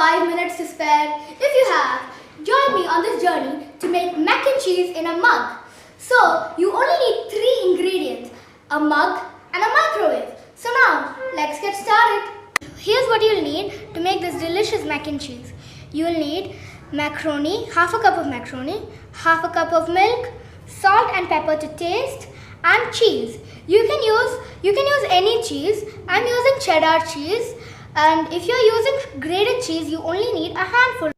5 minutes to spare? If you have, join me on this journey to make mac and cheese in a mug. So, you only need 3 ingredients, a mug and a microwave. So now, let's get started. Here's what you'll need to make this delicious mac and cheese. You'll need macaroni, half a cup of macaroni, half a cup of milk, salt and pepper to taste, and cheese. You can use any cheese. I'm using cheddar cheese, and if you're using grated cheese, you only need a handful.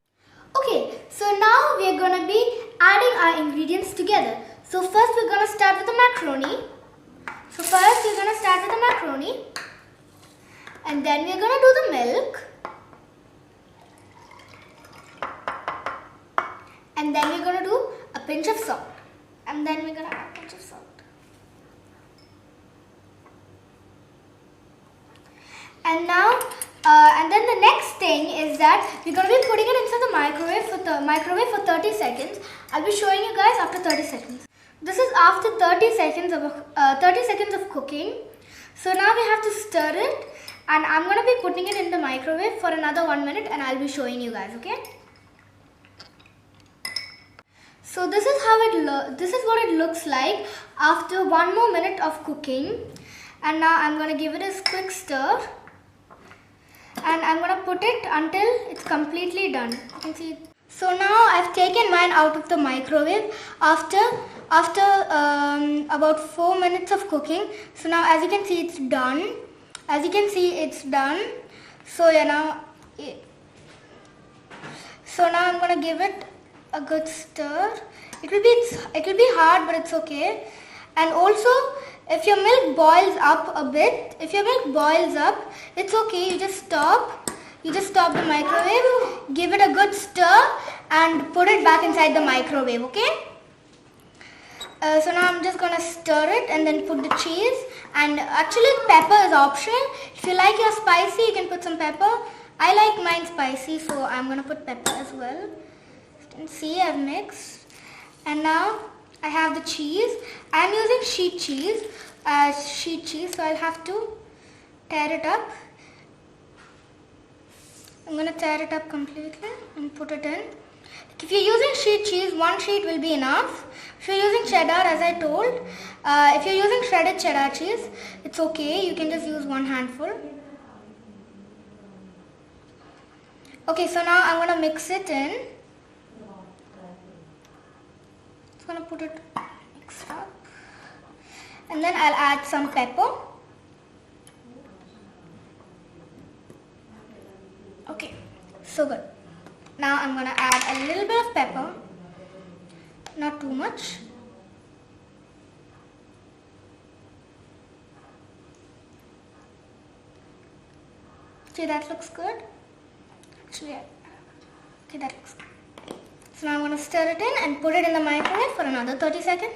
Okay, so now we're gonna be adding our ingredients together. So first we're gonna start with the macaroni. And then we're gonna do the milk. And then we're gonna do a pinch of salt. And then we're gonna add a pinch of salt. And now, and then the next thing is that we're going to be putting it inside the microwave for 30 seconds. I'll be showing you guys after 30 seconds. This is after 30 seconds of cooking. So now we have to stir it, and I'm going to be putting it in the microwave for another 1 minute, and I'll be showing you guys, okay? So this is what it looks like after 1 more minute of cooking. And now I'm going to give it a quick stir. And I'm going to put it until it's completely done. You can see. So now I've taken mine out of the microwave after about 4 minutes of cooking. So now as you can see it's done. So yeah, now I'm going to give it a good stir. It will be hard, but it's okay. And also, if your milk boils up a bit, it's okay. You just stop the microwave, give it a good stir, and put it back inside the microwave, okay? So now I'm just gonna stir it and then put the cheese. And actually, pepper is optional. If you like your spicy, you can put some pepper. I like mine spicy, so I'm gonna put pepper as well. You can see I've mixed. And now I have the cheese. I'm using sheet cheese, so I'll have to tear it up. I'm going to tear it up completely and put it in. If you're using sheet cheese, 1 sheet will be enough. If you're using cheddar, as I told, if you're using shredded cheddar cheese, it's okay. You can just use 1 handful. Okay, so now I'm going to mix it in. I'm going to put it mixed up. And then I'll add some pepper. Okay, so good. Now I'm going to add a little bit of pepper. Not too much. See, that looks good. Actually, okay, that looks good. So now I'm going to stir it in and put it in the microwave for another 30 seconds.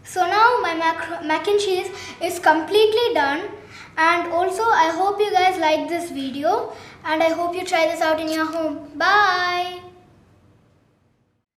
So now my mac and cheese is completely done, and also I hope you guys like this video, and I hope you try this out in your home. Bye!